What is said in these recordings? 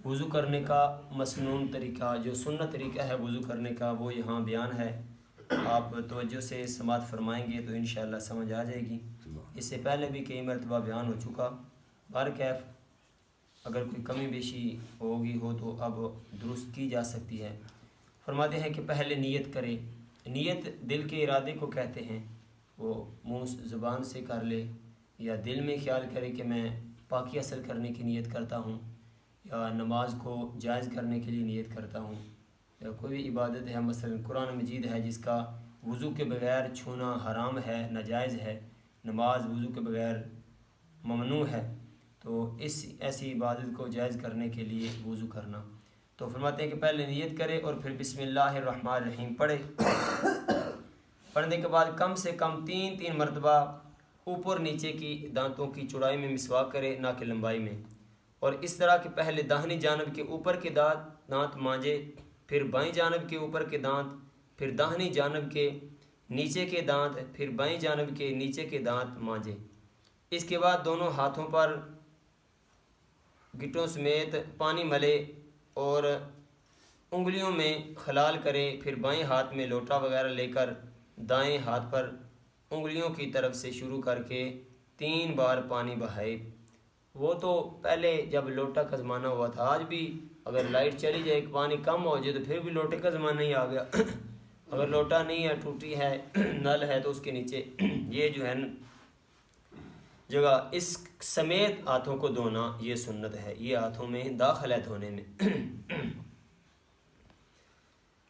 وضو کرنے کا مسنون طریقہ، جو سنت طریقہ ہے وضو کرنے کا، وہ یہاں بیان ہے۔ آپ توجہ سے سماعت فرمائیں گے تو انشاءاللہ سمجھ آ جائے گی۔ اس سے پہلے بھی کئی مرتبہ بیان ہو چکا، بہرکیف اگر کوئی کمی بیشی ہوگی تو اب درست کی جا سکتی ہے۔ فرماتے ہیں کہ پہلے نیت کرے۔ نیت دل کے ارادے کو کہتے ہیں، وہ منہ زبان سے کر لے یا دل میں خیال کرے کہ میں پاکی حاصل کرنے کی نیت کرتا ہوں، یا نماز کو جائز کرنے کے لیے نیت کرتا ہوں، یا کوئی بھی عبادت ہے، مثلا قرآن مجید ہے جس کا وضو کے بغیر چھونا حرام ہے، ناجائز ہے، نماز وضو کے بغیر ممنوع ہے، تو ایسی عبادت کو جائز کرنے کے لیے وضو کرنا۔ تو فرماتے ہیں کہ پہلے نیت کرے اور پھر بسم اللہ الرحمن الرحیم پڑھے۔ پڑھنے کے بعد کم سے کم 3 مرتبہ اوپر نیچے کی دانتوں کی چوڑائی میں مسواک کرے، نہ کہ لمبائی میں، اور اس طرح کہ پہلے داہنی جانب کے اوپر کے دانت مانجے، پھر بائیں جانب کے اوپر کے دانت، پھر داہنی جانب کے نیچے کے دانت، پھر بائیں جانب کے نیچے کے دانت مانجے۔ اس کے بعد دونوں ہاتھوں پر گٹوں سمیت پانی ملے اور انگلیوں میں خلال کرے، پھر بائیں ہاتھ میں لوٹا وغیرہ لے کر دائیں ہاتھ پر انگلیوں کی طرف سے شروع کر کے 3 بار پانی بہائے۔ وہ تو پہلے جب لوٹا کا زمانہ ہوا تھا، آج بھی اگر لائٹ چلی جائے، پانی کم ہو جائے تو پھر بھی لوٹے کا زمانہ ہی آ گیا۔ اگر لوٹا نہیں ہے، ٹوٹی ہے، نل ہے، تو اس کے نیچے یہ جو ہے جگہ اس سمیت ہاتھوں کو دھونا یہ سنت ہے، یہ ہاتھوں میں داخل ہے دھونے میں۔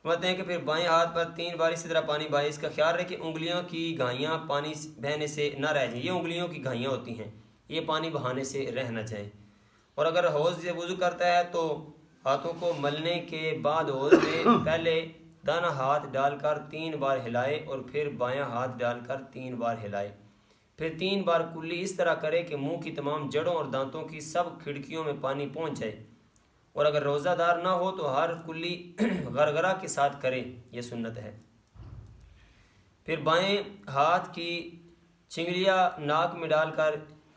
کہتے ہیں کہ پھر بائیں ہاتھ پر 3 بار اسی طرح پانی بہائے۔ اس کا خیال رکھے کہ انگلیوں کی گھائیاں پانی بہنے سے نہ رہ جائیں، یہ انگلیوں کی گھائیاں ہوتی ہیں، یہ پانی بہانے سے رہنا چاہیں۔ اور اگر حوض سے وضو کرتا ہے تو ہاتھوں کو ملنے کے بعد حوض میں پہلے دانا ہاتھ ڈال کر 3 بار ہلائے اور پھر بایاں ہاتھ ڈال کر 3 بار ہلائے، پھر 3 بار کلی اس طرح کرے کہ منہ کی تمام جڑوں اور دانتوں کی سب کھڑکیوں میں پانی پہنچ جائے۔ اور اگر روزہ دار نہ ہو تو ہر کلی غرغرہ کے ساتھ کرے، یہ سنت ہے۔ پھر بائیں ہاتھ کی چنگلیاں ناک میں ڈال کر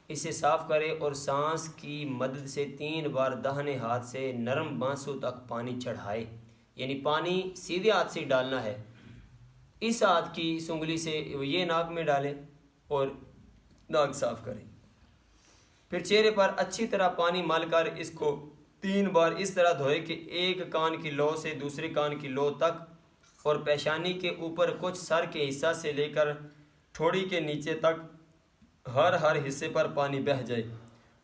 اسے صاف کرے اور سانس کی مدد سے 3 بار داہنے ہاتھ سے نرم بانسوں تک پانی چڑھائے، یعنی پانی سیدھے ہاتھ سے ڈالنا ہے، اس ہاتھ کی سنگلی سے یہ ناک میں ڈالے اور ناک صاف کرے۔ پھر چہرے پر اچھی طرح پانی مل کر اس کو 3 بار اس طرح دھوئے کہ ایک کان کی لو سے دوسرے کان کی لو تک اور پیشانی کے اوپر کچھ سر کے حصہ سے لے کر ٹھوڑی کے نیچے تک ہر حصے پر پانی بہہ جائے،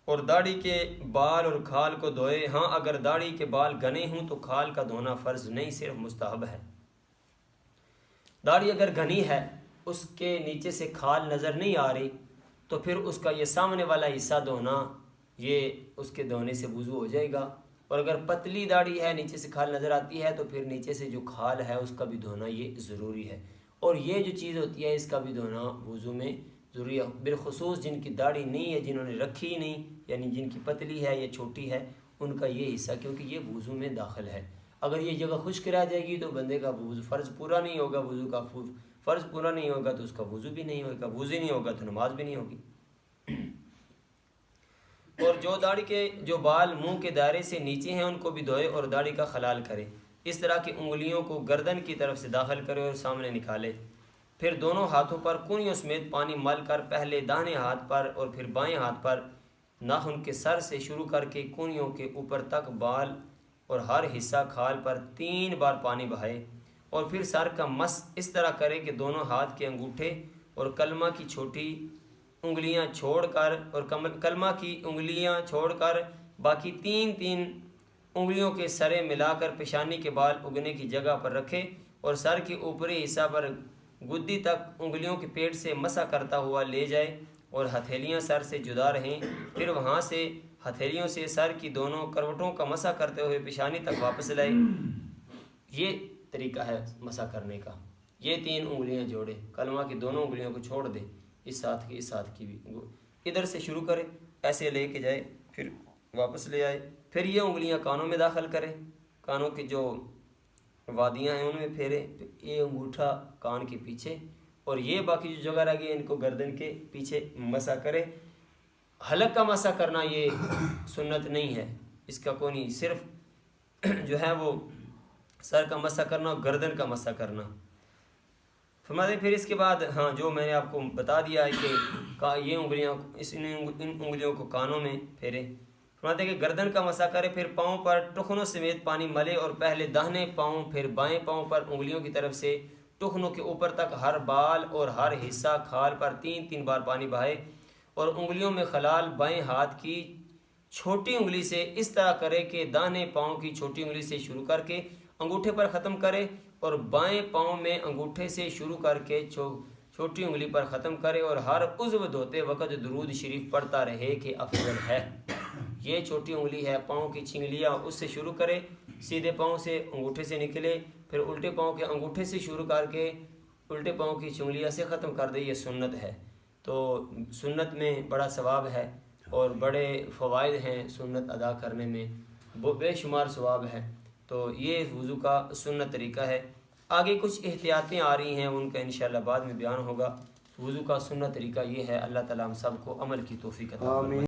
اور داڑھی کے بال اور کھال کو دھوئے۔ ہاں اگر داڑھی کے بال گھنے ہوں تو کھال کا دھونا فرض نہیں، صرف مستحب ہے۔ داڑھی اگر گھنی ہے، اس کے نیچے سے کھال نظر نہیں آ رہی، تو پھر اس کا یہ سامنے والا حصہ دھونا، یہ اس کے دھونے سے وضو ہو جائے گا۔ اور اگر پتلی داڑھی ہے، نیچے سے کھال نظر آتی ہے، تو پھر نیچے سے جو کھال ہے اس کا بھی دھونا یہ ضروری ہے، اور یہ جو چیز ہوتی ہے اس کا بھی دھونا وضو میں ضروری ہے، بالخصوص جن کی داڑھی نہیں ہے، جنہوں نے رکھی ہی نہیں، یعنی جن کی پتلی ہے یا چھوٹی ہے، ان کا یہ حصہ، کیونکہ یہ وضو میں داخل ہے۔ اگر یہ جگہ خشک رہ جائے گی تو بندے کا وضو فرض پورا نہیں ہوگا، وضو کا فرض پورا نہیں ہوگا تو اس کا وضو بھی نہیں ہوگا، وضو نہیں ہوگا تو نماز بھی نہیں ہوگی۔ اور جو داڑھی کے جو بال منہ کے دائرے سے نیچے ہیں ان کو بھی دھوئے اور داڑھی کا خلال کرے، اس طرح کہ انگلیوں کو گردن کی طرف سے داخل کرے اور سامنے نکالے۔ پھر دونوں ہاتھوں پر کونیوں سمیت پانی مل کر پہلے داہنے ہاتھ پر اور پھر بائیں ہاتھ پر ناخن کے سر سے شروع کر کے کونیوں کے اوپر تک بال اور ہر حصہ کھال پر 3 بار پانی بہائے، اور پھر سر کا مس اس طرح کرے کہ دونوں ہاتھ کے انگوٹھے اور کلمہ کی چھوٹی انگلیاں چھوڑ کر اور کلمہ کی انگلیاں چھوڑ کر باقی 3 انگلیوں کے سرے ملا کر پیشانی کے بال اگنے کی جگہ پر رکھے اور سر کے اوپری حصہ پر گدی تک انگلیوں کے پیٹ سے مسح کرتا ہوا لے جائے اور ہتھیلیاں سر سے جدا رہیں، پھر وہاں سے ہتھیلیوں سے سر کی دونوں کروٹوں کا مسح کرتے ہوئے پیشانی تک واپس لائے۔ یہ طریقہ ہے مسح کرنے کا، یہ 3 انگلیاں جوڑے، کلمہ کی دونوں انگلیوں کو چھوڑ دے، اس ہاتھ کی بھی ادھر سے شروع کرے، ایسے لے کے جائے، پھر واپس لے آئے، پھر یہ انگلیاں کانوں میں داخل کرے، کانوں کی جو وادیاں ہیں ان میں پھیرے، یہ انگوٹھا کان کے پیچھے، اور یہ باقی جو جگہ رہ گئی ان کو گردن کے پیچھے مسح کرے۔ حلق کا مسح کرنا یہ سنت نہیں ہے، اس کا کوئی نہیں، صرف جو ہے وہ سر کا مسح کرنا اور گردن کا مسح کرنا۔ فرماتے پھر اس کے بعد ہاں جو میں نے آپ کو بتا دیا ہے کہ یہ انگلیاں ان انگلیوں کو کانوں میں پھیرے۔ فرماتے ہیں کہ گردن کا مسح کرے، پھر پاؤں پر ٹخنوں سمیت پانی ملے اور پہلے داہنے پاؤں پھر بائیں پاؤں پر انگلیوں کی طرف سے ٹخنوں کے اوپر تک ہر بال اور ہر حصہ کھال پر 3 بار پانی بہائے، اور انگلیوں میں خلال بائیں ہاتھ کی چھوٹی انگلی سے اس طرح کرے کہ داہنے پاؤں کی چھوٹی انگلی سے شروع کر کے انگوٹھے پر ختم کرے، اور بائیں پاؤں میں انگوٹھے سے شروع کر کے چھوٹی انگلی پر ختم کرے، اور ہر عضو دھوتے وقت درود شریف پڑھتا رہے کہ افضل ہے۔ یہ چھوٹی انگلی ہے، پاؤں کی چھنگلیاں اس سے شروع کرے، سیدھے پاؤں سے انگوٹھے سے نکلے، پھر الٹے پاؤں کے انگوٹھے سے شروع کر کے الٹے پاؤں کی چھنگلیاں سے ختم کر دے، یہ سنت ہے۔ تو سنت میں بڑا ثواب ہے اور بڑے فوائد ہیں سنت ادا کرنے میں، بے شمار ثواب ہے۔ تو یہ وضو کا سنت طریقہ ہے۔ آگے کچھ احتیاطیں آ رہی ہیں، ان کا انشاءاللہ بعد میں بیان ہوگا۔ وضو کا سنت طریقہ یہ ہے۔ اللہ تعالیٰ ہم سب کو عمل کی توفیق عطا فرمائے۔